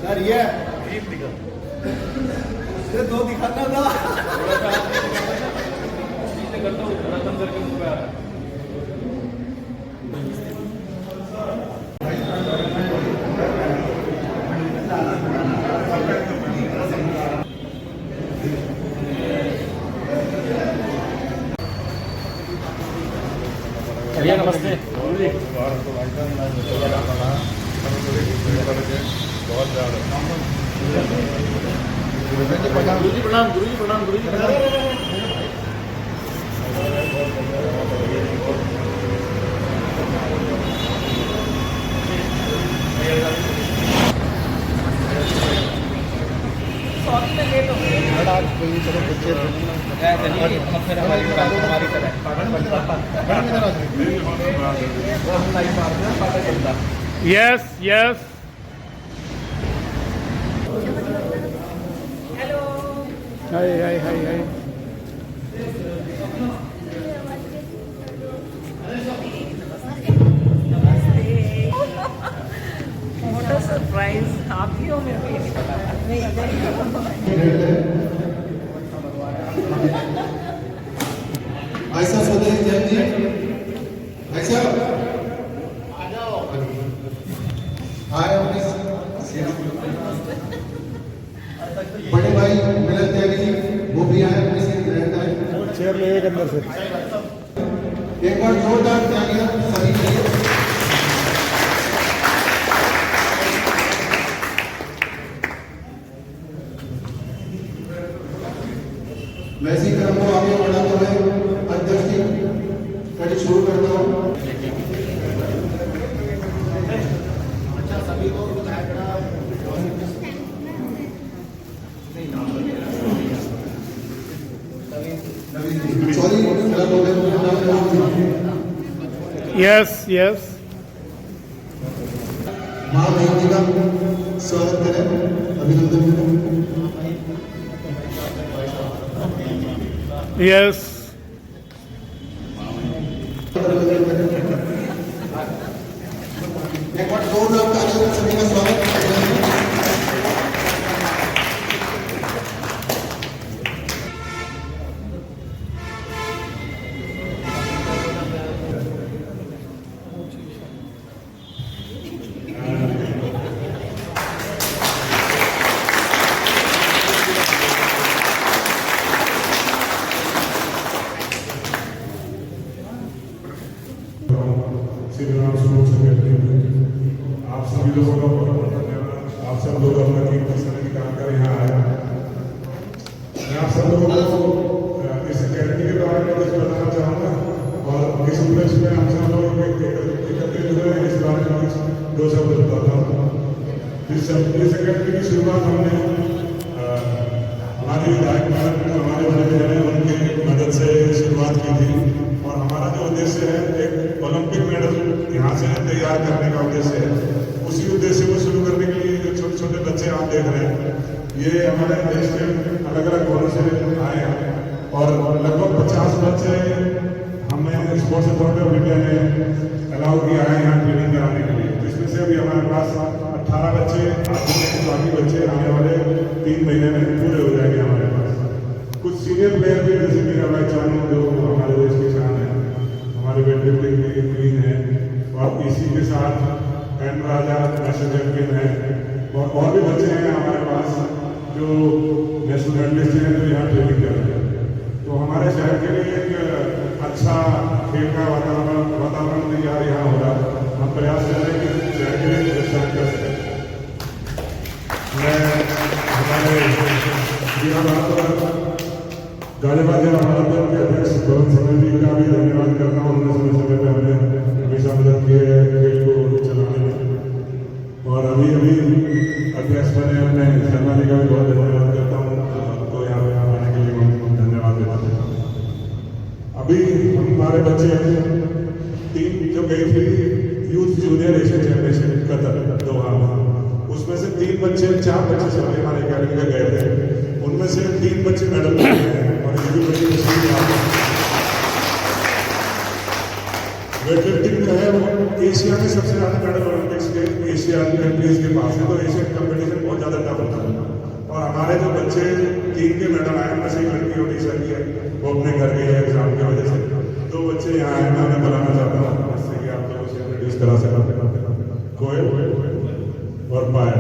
यार ये दो दिखाना था करता हूँ खत्म करके मुझ पे आ रहा है। भैया नमस्ते। गुरु जी प्रणाम, गुरु जी प्रणाम, गुरु जी प्रणाम। यस यस हाय हाय हाय हाय मोटा सरप्राइज आप ही हो, मेरे को ये नहीं पता था। ऐसा सोते हैं जैन जी, ऐसा आए अपने बड़े भाई मिलन त्यागी जी वो भी आए अपने सीट ग्रहण करें। चेयर ले एक अंदर से एक बार जोरदार त्यागी सभी के लिए। वैसे क्रम को आगे बढ़ाते हुए अध्यक्ष की कड़ी शुरू करता हूँ। यस यस माँ बहन जी का स्वागत करें, अभिनंदन करें। यस एक बार जोरदार तालियों से सभी का स्वागत करें। आप सभी लोगों का बहुत बहुत धन्यवाद। आप सब लोग अपना कीमती समय निकाल कर यहाँ आए। मैं आप सब लोगों को इस अकेडमी के बारे में कुछ बताना चाहूँगा और इस उपलक्ष्य में हम सब लोग एकत्रित हुए हैं, इस बारे में कुछ दो शब्द बताता हूँ। इस अकेडमी की शुरुआत हमने हमारे विधायक हमारे बड़े हैं उनकी मदद से शुरुआत की थी और हमारा जो उद्देश्य है एक ओलंपिक मेडल यहाँ से तैयार करने का उद्देश्य है। उसी उद्देश्य को शुरू करने के लिए जो छोटे छोटे बच्चे आप देख रहे हैं ये हमारे देश के अलग अलग कोनों से आए हैं और लगभग 50 बच्चे हमें स्पोर्ट्स अथॉरिटी ऑफ इंडिया ने अलाउ किया है यहाँ ट्रेनिंग कराने के लिए। जिसमें से अभी हमारे पास 18 बच्चे बाकी बच्चे आने वाले 3 महीने में पूरे हो जाएंगे हमारे पास। कुछ सीनियर प्लेयर भी जैसे मीरा भाई चानू जो हमारे देश की शान है, हमारे वेटलिफ्टिंग की क्वीन है और इसी के साथ एन राजा नेशनल चैंपियन है और भी बच्चे हैं हमारे पास जो नेशनल मेडलिस्ट हैं जो यहाँ ट्रेनिंग कर रहे हैं। तो हमारे शहर के लिए एक अच्छा खेल का वातावरण तैयार यहाँ हो रहा है। हम प्रयास कर रहे हैं कि शहर के लिए प्रोत्साहन कर सकें। मैं हमारे गाजीबाद जिला महानगर के अध्यक्ष पवन सिंह जी का भी धन्यवाद करता हूँ। उन्होंने समय समय पर हमें हमेशा मदद की है खेल को चलाने में और अभी अध्यक्ष बने अपने शर्मा जी का भी बहुत धन्यवाद करता हूँ। तो यहाँ पे आने के लिए हम धन्यवाद देते हैं। अभी हमारे बच्चे 3 जो गई थी youth junior Asian championship Qatar Doha, उसमें से 3 बच्चे 4 बच्चे से हमारे अकेडमी में गए थे। उनमें से 3 बच्चे मेडल जीते हैं और ये भी बड़ी खुशी की बात है। वेट लिफ्टिंग जो है वो एशिया में सबसे ज़्यादा मेडल ओलंपिक्स के एशियन कंट्रीज के पास है, तो एशियन कंपटीशन बहुत ज़्यादा टफ होता है। और हमारे जो बच्चे 3 के मेडल आए, उनमें से एक लड़की ओडिशा की है, वो अपने घर गई है एग्जाम की वजह से। 2 बच्चे यहाँ आए, मैं उन्हें बुलाना चाहता हूँ जिससे कि आप लोगों से इंट्रोड्यूस करा सका। कोयल और पायल।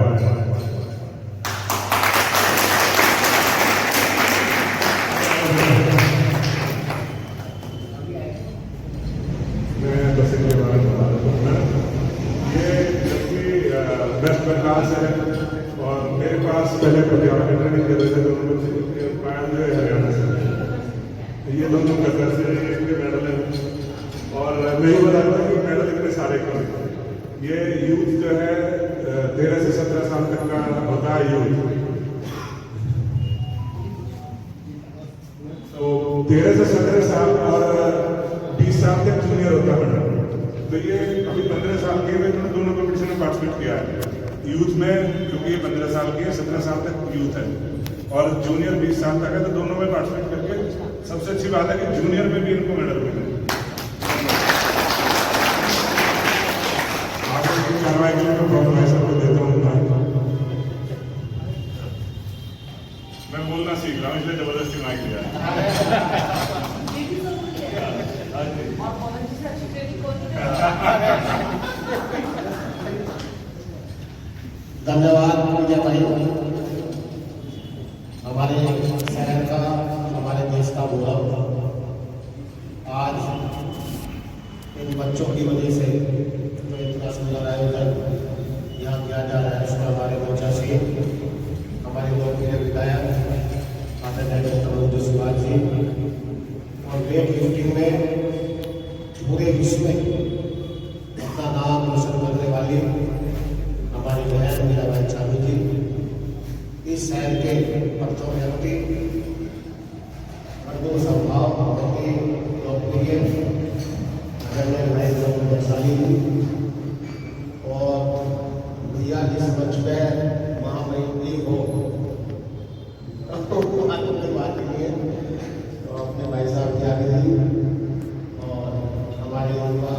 मैं दर्शक के बारे में बता देता हूँ। ये लड़की वेस्ट बंगाल से है और मेरे पास पहले पटियाला में ट्रेनिंग कर रहे थे दोनों बच्चे। पायल जो है हरियाणा से, ये दोनों कतर से इनके मेडल हैं। और मैं ये बता दूँ कि मेडल इतने सारे कम। ये यूथ जो है 13 से 17 साल तक का होता है यूथ। तो 13 से 17 साल और 20 साल तक जूनियर होता है। तो ये अभी 15 साल के में इन्होंने दोनों कॉम्पिटिशन में पार्टिसिपेट किया है यूथ में, क्योंकि ये 15 साल की है, 17 साल तक यूथ है और जूनियर 20 साल तक है। तो दोनों में पार्टिसिपेट करके सबसे अच्छी बात है कि जूनियर में भी इनको मेडल मिले। कार्रवाई के लिए मैं प्रोफेसर को देता हूँ। मैं बोलना सीख रहा हूँ, इसलिए जबरदस्ती माइक लिया। धन्यवाद विजय भाई। हमारे शहर का, हमारे देश का गौरव आज इन बच्चों की वजह से जो इतना सुंदर आयोजन यहाँ किया जा रहा है, उसमें हमारे मोर्चा से हमारे लोकप्रिय विधायक आदरणीय डॉक्टर मोदी सुभाष जी और वेट लिफ्टिंग में पूरे विश्व में अपना नाम रोशन करने वाली हमारी बहन मीराबाई चानू जी, इस शहर के प्रथम व्यक्ति, मजदूर स्वभाव, बहुत ही लोकप्रिय आदरणीय नरेंद्र वैशाली जी और भैया जिस मंच पे महामहिम हो अपनी बात के लिए तो अपने भाई साहब की आगे दी और हमारे युवा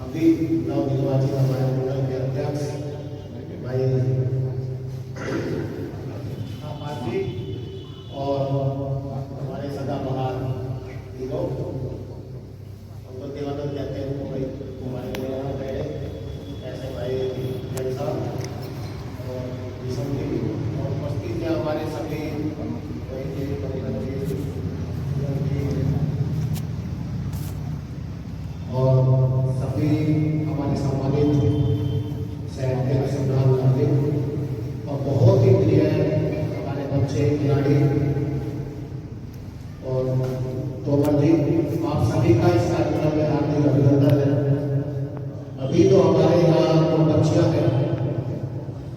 अभी नवनिर्वाचित हमारे मंडल के अध्यक्ष भाई जी और हमारे सदाबहार हीरो, उनको दिवंगत कहते हैं, उनको भाई हमारे यहाँ गए ऐसे भाई जैन साहब और विषम जी और उपस्थित हैं हमारे सभी और सभी हमारे सम्मानित शहर के अनुसंधान नागरिक और बहुत ही प्रिय हमारे बच्चे खिलाड़ी और तोमर जी, आप सभी का इस कार्यक्रम में हार्दिक अभिनंदन है। अभी तो हमारे यहाँ 2 बच्चियां हैं,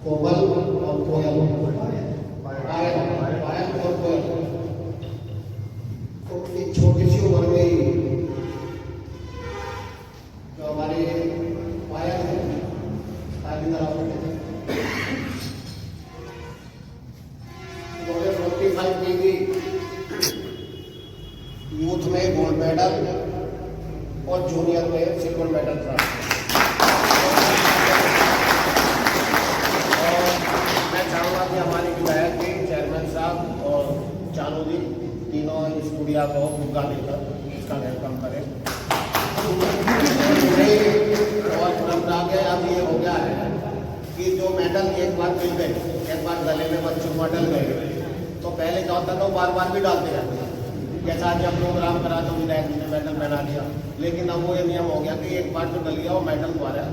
कोमल और कोयल, पायल और कोयल। तो एक छोटी सी उम्र में ही जो हमारे पायल है ताली तरफ उन्होंने 45 केजी यूथ में गोल्ड मेडल और जूनियर में सिल्वर मेडल प्राप्त। और मैं चाहूँगा कि हमारे विधायक जी, चेयरमैन साहब और चानू जी तीनों इस गुड़िया को फुग्गा देकर इसका वेलकम करें। और परंपरा के अब ये हो गया है कि जो मेडल एक बार मिल गए, एक बार गले में बच्चों को डल गए, तो पहले क्या होता था बार बार भी डालते रहते हैं। जैसा आज हम प्रोग्राम करा तो विधायक जी ने मेडल पहना दिया, लेकिन अब वो ये नियम हो गया कि एक बार जो डल गया वो मेडल दोबारा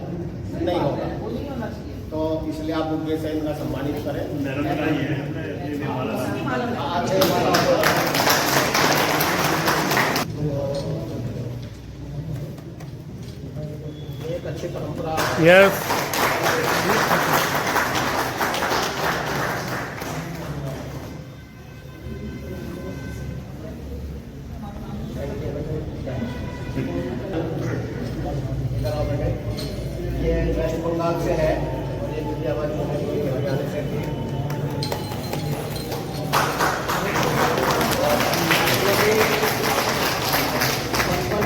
नहीं होगा। तो इसलिए आप उनके से इनका सम्मानित करें। एक अच्छी परंपरा। यस। ये वेस्ट बंगाल से है और ये विद्यावान हरियाणा से थी।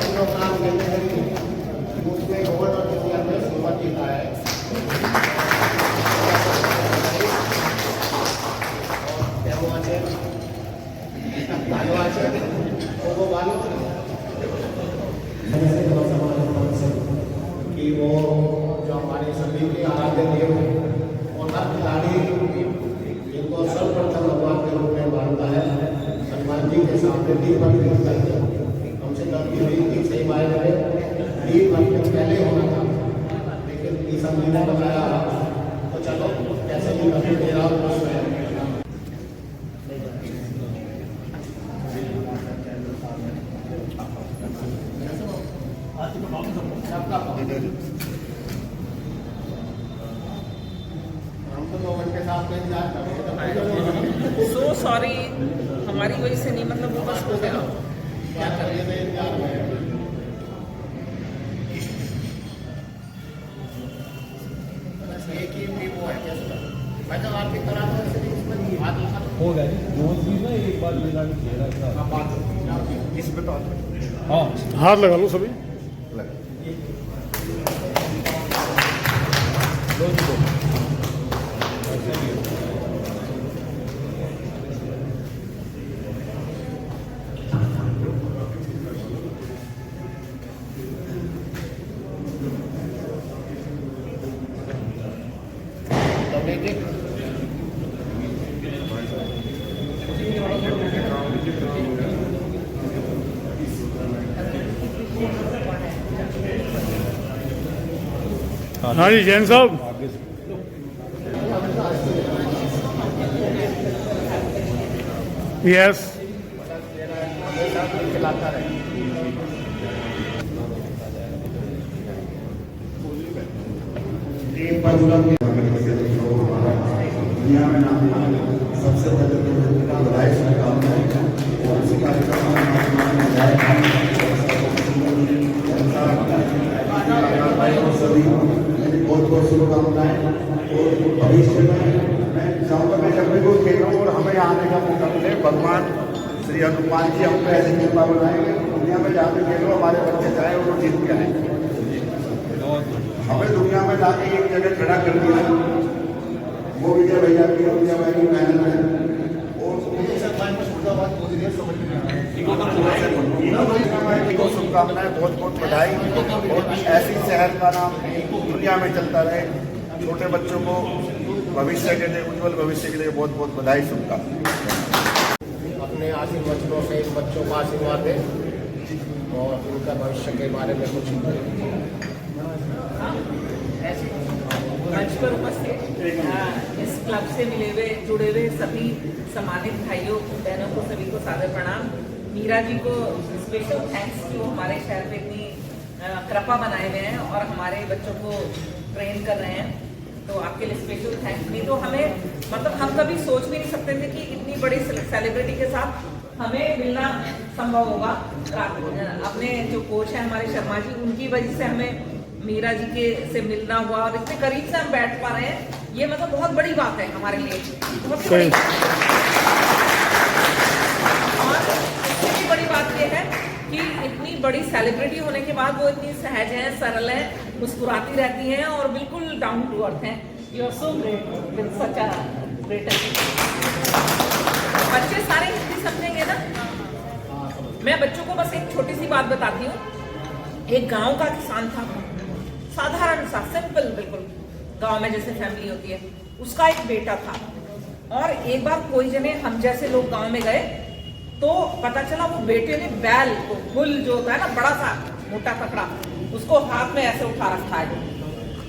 किलोग्राम कि वो जो हमारे सभी के आराध्य देव हैं और हर खिलाड़ी इनको सर्वप्रथम भगवान के रूप में मानता है। हनुमान जी के सामने 3 वर्ष करते हमसे गलती हुई कि सही मायने में 3 वर्ष पहले होना था, लेकिन ईसा जी ने बताया तो चलो कैसे भी करके मेरा हम तो 2 घंटे साथ में इंतजार कर रहे सो सॉरी, हमारी वजह से नहीं, मतलब वो बस हो गया। क्या करिए इंतजार में एक ही वो है कैसे मैं जब आपकी तरह हो गया जी, 2 चीज ना एक बार मिला के चेहरा इसमें तो हाँ हाथ लगा लो सभी। हाँ जी जैन साहब। आगे से यस खिलाता रहे। टीम पर दुनिया में नाम सबसे पहले तो बधाई शुभकामनाएं और इसी कार्यक्रम में सभी बहुत बहुत शुभकामनाएं। और भविष्य में मैं चाहूँगा मैं जब भी कोई खेल रहा हूँ और हमें आने का मौका मिले, भगवान श्री हनुमान जी हम पे ऐसी कृपा बनाएंगे दुनिया में जहाँ पे खेलो हमारे बच्चे जाए और वो जीत के आए। हमें दुनिया में जाके एक जगह खड़ा कर दिया, वो विजय भैया की विजय भाई की मेहनत है। और को शुभकामनाएं, बहुत बहुत बधाई और ऐसी शहर का नाम दुनिया में चलता रहे। छोटे बच्चों को भविष्य के लिए, उज्जवल भविष्य के लिए बहुत बहुत बधाई शुभकामनाएं। अपने आशीर्वचनों से इन बच्चों को आशीर्वाद दें और उनका भविष्य के बारे में कुछ मंच पर उपस्थित इस क्लब से मिले हुए जुड़े हुए सभी सम्मानित भाइयों बहनों को सभी को सादर प्रणाम। मीरा जी को स्पेशल थैंक्स कि वो हमारे शहर पे इतनी कृपा बनाए हुए हैं और हमारे बच्चों को ट्रेन कर रहे हैं, तो आपके लिए स्पेशल थैंक्स। नहीं तो हमें मतलब हम कभी सोच भी नहीं सकते थे कि इतनी बड़ी सेलिब्रिटी के साथ हमें मिलना संभव होगा। अपने जो कोच हैं हमारे शर्मा जी, उनकी वजह से हमें मीरा जी के से मिलना हुआ और इतने करीब से हम बैठ पा रहे हैं, ये मतलब बहुत बड़ी बात है हमारे लिए, बहुत बड़ी। और इससे भी बड़ी बात ये है कि इतनी बड़ी सेलिब्रिटी होने के बाद वो इतनी सहज हैं, सरल हैं, मुस्कुराती रहती हैं और बिल्कुल डाउन टू अर्थ हैं। You are so great with such a great. बच्चे सारे हिंदी समझेंगे ना? मैं बच्चों को बस एक छोटी सी बात बताती हूँ। एक गांव का किसान था, साधारण सा सिंपल, बिल्कुल गांव में जैसे फैमिली होती है। उसका एक बेटा था और एक बार कोई जने हम जैसे लोग गांव में गए तो पता चला वो बेटे ने बैल को, बुल जो होता है ना बड़ा सा मोटा तकड़ा, उसको हाथ में ऐसे उठा रखा है।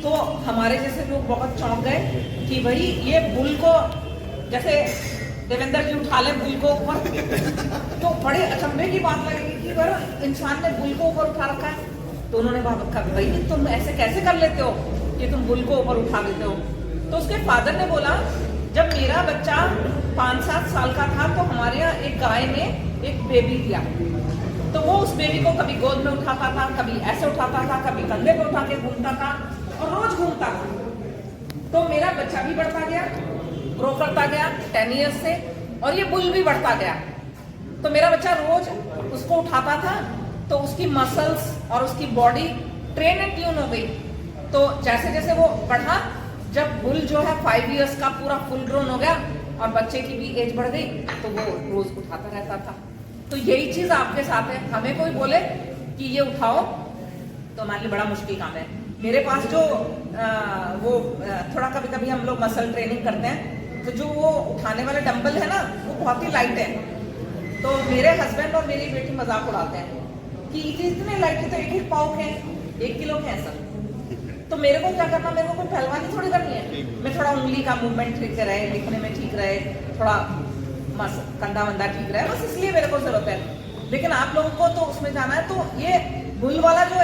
तो हमारे जैसे लोग बहुत चौंक गए कि भाई ये बुल को जैसे देवेंद्र जी उठा ले बुल को ऊपर, तो बड़े अचंभे की बात लगेगी कि भाई इंसान ने बुल को ऊपर उठा रखा है। तो उन्होंने कहा भाई तुम ऐसे कैसे कर लेते हो कि तुम बुल को ऊपर उठा लेते हो? तो उसके फादर ने बोला जब मेरा बच्चा 5-7 साल का था तो हमारे यहाँ एक गाय ने एक बेबी दिया, तो वो उस बेबी को कभी गोद में उठाता था, कभी ऐसे उठाता था, कभी कंधे पे उठा के घूमता था और रोज घूमता था। तो मेरा बच्चा भी बढ़ता गया, ग्रो करता गया 10 ईयर्स से, और ये बुल भी बढ़ता गया। तो मेरा बच्चा रोज उसको उठाता था, तो उसकी मसल्स और उसकी बॉडी ट्रेन एंड ट्यून हो गई। तो जैसे जैसे वो बढ़ा, जब बुल जो है 5 ईयर्स का पूरा फुल ग्रोन हो गया और बच्चे की भी एज बढ़ गई, तो वो रोज उठाता रहता था। तो यही चीज आपके साथ है। हमें कोई बोले कि ये उठाओ तो हमारे लिए बड़ा मुश्किल काम है, मेरे पास जो थोड़ा कभी कभी हम लोग मसल ट्रेनिंग करते हैं, तो जो वो उठाने वाला डंबल है ना, वो बहुत ही लाइट है। तो मेरे हस्बैंड और मेरी बेटी मजाक उड़ाते हैं कि इतने लाइट है, तो एक पाव के 1 किलो के हैं सर। तो मेरे को क्या करना, मेरे को कोई पहलवानी थोड़ी करनी है, मैं थोड़ा उंगली का मूवमेंट ठीक रहे, लिखने में ठीक रहे, थोड़ा कंधा वंधा ठीक रहे, बस इसलिए मेरे को जरूरत है। लेकिन आप लोगों को तो उसमें जाना है। तो ये बुल वाला जो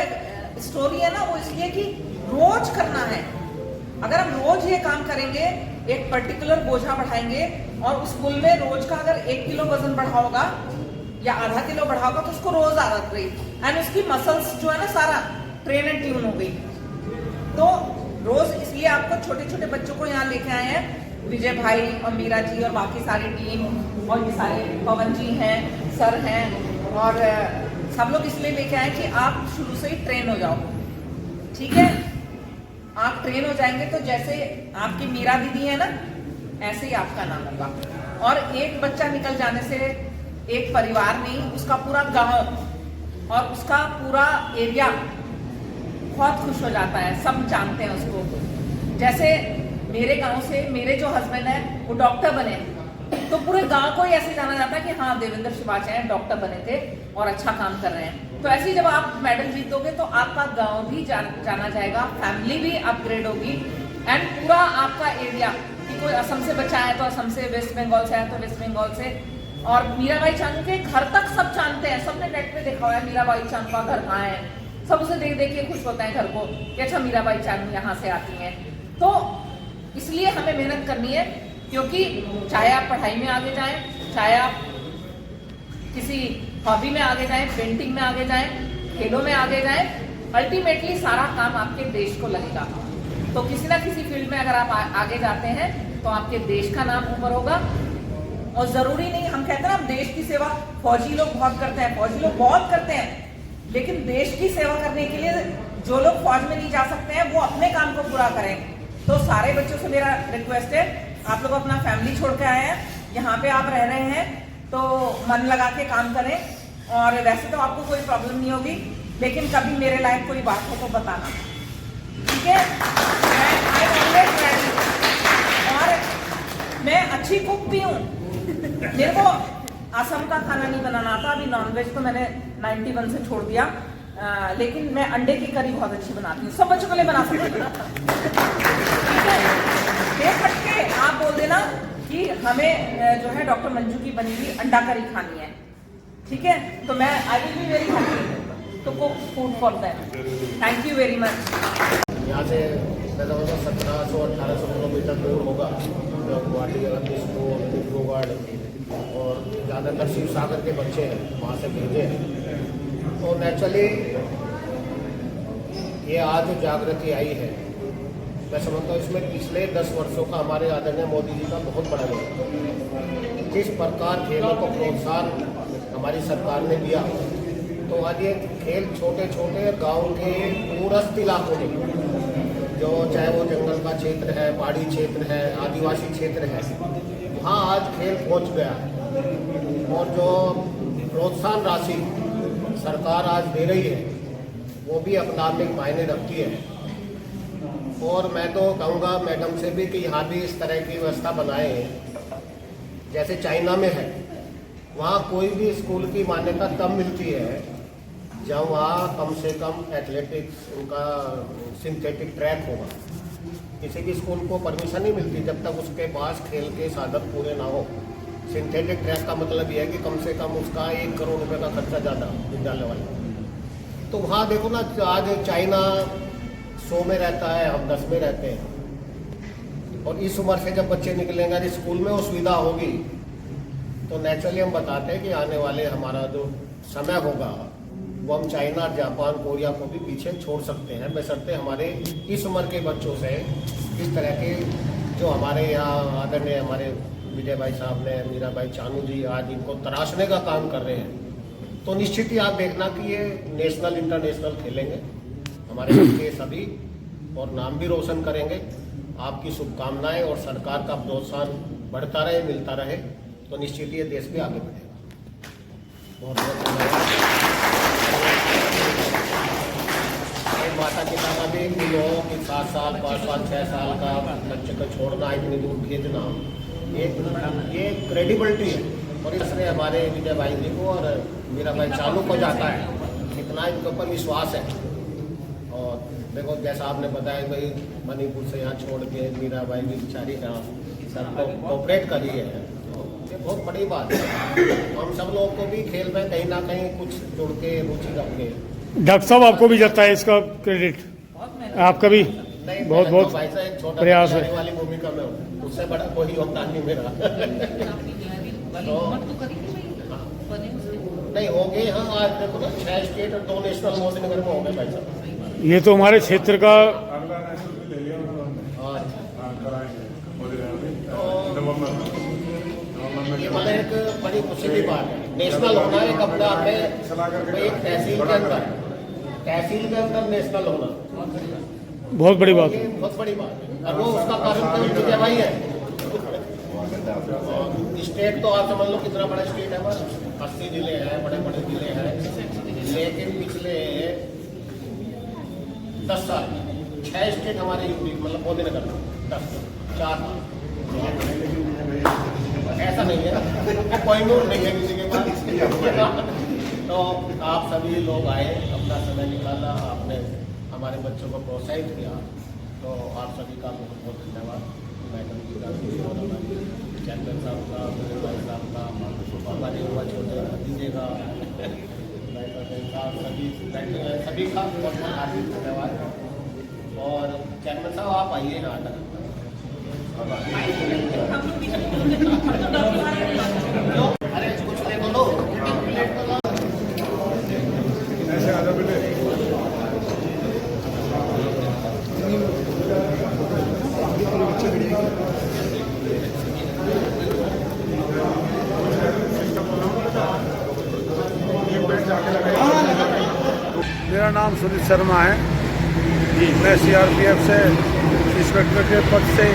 स्टोरी है ना, वो इसलिए कि रोज करना है। अगर हम रोज ये काम करेंगे, एक पर्टिकुलर बोझा बढ़ाएंगे, और उस बुल में रोज का अगर 1 किलो वजन बढ़ा होगा या आधा किलो बढ़ा होगा, तो उसको रोज आदत रही, एंड उसकी मसल्स जो है ना सारा ट्रेन एंड ट्यून हो गई। तो रोज इसलिए आपको छोटे छोटे बच्चों को यहाँ लेके आए हैं, विजय भाई और मीरा जी और बाकी सारी टीम, और ये सारे पवन जी हैं, सर हैं, और सब लोग इसलिए लेके आए कि आप शुरू से ही ट्रेन हो जाओ। ठीक है, आप ट्रेन हो जाएंगे तो जैसे आपकी मीरा दीदी है ना, ऐसे ही आपका नाम होगा। और एक बच्चा निकल जाने से एक परिवार नहीं, उसका पूरा गांव और उसका पूरा एरिया बहुत खुश हो जाता है, सब जानते हैं उसको। जैसे मेरे गांव से मेरे जो हस्बैंड है वो डॉक्टर बने, तो पूरे गांव को ही ऐसे जाना जाता है कि हाँ देवेंद्र शिवाचार्य डॉक्टर बने थे और अच्छा काम कर रहे हैं। तो ऐसे ही जब आप मेडल जीतोगे तो आपका गांव भी जाना जाएगा, फैमिली भी अपग्रेड होगी, एंड पूरा आपका एरिया, कि कोई असम से बच्चा है तो असम से, वेस्ट बंगाल से है तो वेस्ट बंगाल से। और मीराबाई चानू के घर तक सब जानते हैं, सबने नेट पे देखा हुआ है मीराबाई चानू का घर कहाँ है, सब उसे देख देख के खुश होते हैं घर को कि अच्छा मीराबाई चानू यहाँ से आती हैं। तो इसलिए हमें मेहनत करनी है, क्योंकि चाहे आप पढ़ाई में आगे जाएं, चाहे आप किसी हॉबी में आगे जाएं, पेंटिंग में आगे जाएं, खेलों में आगे जाएं, अल्टीमेटली सारा काम आपके देश को लगेगा। तो किसी ना किसी फील्ड में अगर आप आगे जाते हैं तो आपके देश का नाम ऊपर होगा। और जरूरी नहीं, हम कहते हैं ना देश की सेवा फौजी लोग बहुत करते हैं, फौजी लोग बहुत करते हैं, लेकिन देश की सेवा करने के लिए जो लोग फौज में नहीं जा सकते हैं वो अपने काम को पूरा करें। तो सारे बच्चों से मेरा रिक्वेस्ट है, आप लोग अपना फैमिली छोड़ के आए हैं, यहाँ पे आप रह रहे हैं, तो मन लगा के काम करें। और वैसे तो आपको कोई प्रॉब्लम नहीं होगी, लेकिन कभी मेरे लायक कोई बात हो तो बताना, ठीक है? और मैं अच्छी कुक भी हूँ, मेरे को असम का खाना नहीं बनाना आता। अभी नॉनवेज तो मैंने 91 से छोड़ दिया, लेकिन मैं अंडे की करी बहुत अच्छी बनाती हूँ, सब बच्चों के लिए बना सकती हूँ। ठीक है, बेफटके आप बोल देना कि हमें जो है डॉक्टर मंजू की बनी हुई अंडा करी खानी है, ठीक है? तो मैं I will be very happy to cook food for them. Thank you very much. यहाँ से 1700-1800 किलोमीटर दूर होगा जो गुवाहाटी स्कूल डिब्रूगढ़ और ज़्यादातर शिव सागर के बच्चे हैं, वहाँ से भेजे हैं। तो नेचुरली ये आज जो जागृति आई है, मैं समझता हूँ इसमें पिछले 10 वर्षों का हमारे आदरणीय मोदी जी का बहुत बड़ा योगदान है। जिस प्रकार खेलों को प्रोत्साहन हमारी सरकार ने दिया, तो आज ये खेल छोटे छोटे गांव के दूरस्थ इलाकों में, जो चाहे वो जंगल का क्षेत्र है, पहाड़ी क्षेत्र है, आदिवासी क्षेत्र है, वहाँ आज खेल पहुँच गया है। और जो प्रोत्साहन राशि सरकार आज दे रही है वो भी अपना आप में मायने रखती है। और मैं तो कहूँगा मैडम से भी कि यहाँ भी इस तरह की व्यवस्था बनाए, जैसे चाइना में है, वहाँ कोई भी स्कूल की मान्यता तब मिलती है जब वहाँ कम से कम एथलेटिक्स, उनका सिंथेटिक ट्रैक होगा। किसी भी स्कूल को परमिशन नहीं मिलती जब तक उसके पास खेल के साधन पूरे ना हो। सिंथेटिक ट्रैक का मतलब यह है कि कम से कम उसका 1 करोड़ रुपए का खर्चा ज़्यादा विद्यालय वाले। तो वहाँ देखो ना, आज चाइना 100 में रहता है, हम 10 में रहते हैं। और इस उम्र से जब बच्चे निकलेंगे, यदि स्कूल में वो सुविधा होगी, तो नेचुरली हम बताते हैं कि आने वाले हमारा जो समय होगा वो हम चाइना, जापान, कोरिया को भी पीछे छोड़ सकते हैं, बशर्ते हमारे इस उम्र के बच्चों से इस तरह के जो हमारे यहाँ आदरणीय हमारे विजय भाई साहब ने, मीराबाई चानू जी आज इनको तराशने का काम कर रहे हैं। तो निश्चित ही आप देखना कि ये नेशनल इंटरनेशनल खेलेंगे हमारे बच्चे सभी, और नाम भी रोशन करेंगे। आपकी शुभकामनाएं और सरकार का प्रोत्साहन बढ़ता रहे, मिलता रहे, तो निश्चित ही ये देश भी आगे बढ़ेगा। बहुत बहुत धन्यवाद। माता माता पिता का भी दिल हो कि 7 साल 5 साल 6 साल का बच्चे को छोड़ना, इतनी दूर भेजना, ये क्रेडिबिलिटी है। और इसने हमारे विजय भाई जी को और मेरा भाई चालू को जाता है, इतना इनके ऊपर विश्वास है। और देखो जैसा आपने बताया भाई, मणिपुर से यहाँ छोड़ के मीरा भाई की बेचारी यहाँ सब लोग कोऑपरेट कर रही है, तो ये बहुत बड़ी बात है। हम सब लोगों को भी खेल में कहीं ना कहीं कुछ जुड़ के रुचि रखेंगे। डॉक्टर साहब आपको भी जाता है इसका क्रेडिट, बहुत मेहनत आपका भी नहीं, बहुत मैं बहुत तो भाई साहब एक छोटा प्रयास है। खिलाड़ी वाली भूमिका में हूँ, उससे बड़ा कोई योगदान नहीं मेरा। नहीं हो गए हम आज देखो ना 6 स्टेट और 2 नेशनल मोदीनगर में हो गए भाई साहब। ये तो हमारे क्षेत्र का अगला नेशनल भी ले लिया उन्होंने। हाँ, हाँ, कराएंगे नवंबर में ये मतलब एक बड़ी खुशी की बात है। नेशनल होना एक अपने आप में, भाई एक तहसील के अंदर नेशनल होना बहुत बड़ी बात ये है। बहुत बड़ी बात है। और वो उसका कारण तो विजय भाई है। स्टेट तो आप समझ लो कितना बड़ा स्टेट है, बस 80 जिले हैं, बड़े बड़े जिले हैं, लेकिन पिछले 10 साल 6 स्टेट हमारे यूपी मतलब मोदीनगर में 4 ऐसा नहीं है, कोई नूर नहीं है किसी के पास। तो आप सभी लोग आए, अपना समय निकाला, आपने हमारे बच्चों को प्रोत्साहित किया, तो आप सभी का बहुत बहुत धन्यवाद। मैडम जी का भी और हमारे चैंपियन साहब का, मेरे भाई साहब का, हमारे युवा छोटे भतीजे का, सभी का बहुत बहुत हार्दिक धन्यवाद। और चैंपियन साहब आप आइए यहाँ तक। अरे कुछ नहीं बोलो, प्लेट को ऐसे आधा बेटे मेरा नाम सुनील शर्मा है, मैं सीआरपीएफ से इंस्पेक्टर के पद से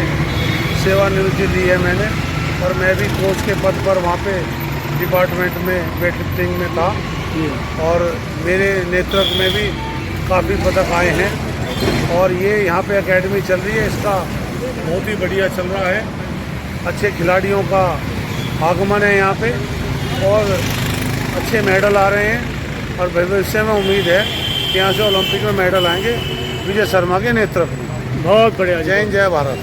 सेवानिवृत्ति ली है मैंने, और मैं भी कोच के पद पर वहाँ पे डिपार्टमेंट में वेटलिफ्टिंग में था, और मेरे नेतृत्व में भी काफ़ी पदक आए हैं। और ये यहाँ पे एकेडमी चल रही है, इसका बहुत ही बढ़िया चल रहा है, अच्छे खिलाड़ियों का आगमन है यहाँ पे, और अच्छे मेडल आ रहे हैं, और भविष्य में उम्मीद है कि यहाँ से ओलंपिक में मेडल आएंगे विजय शर्मा के नेतृत्व में। बहुत बढ़िया, जय हिंद, जय भारत।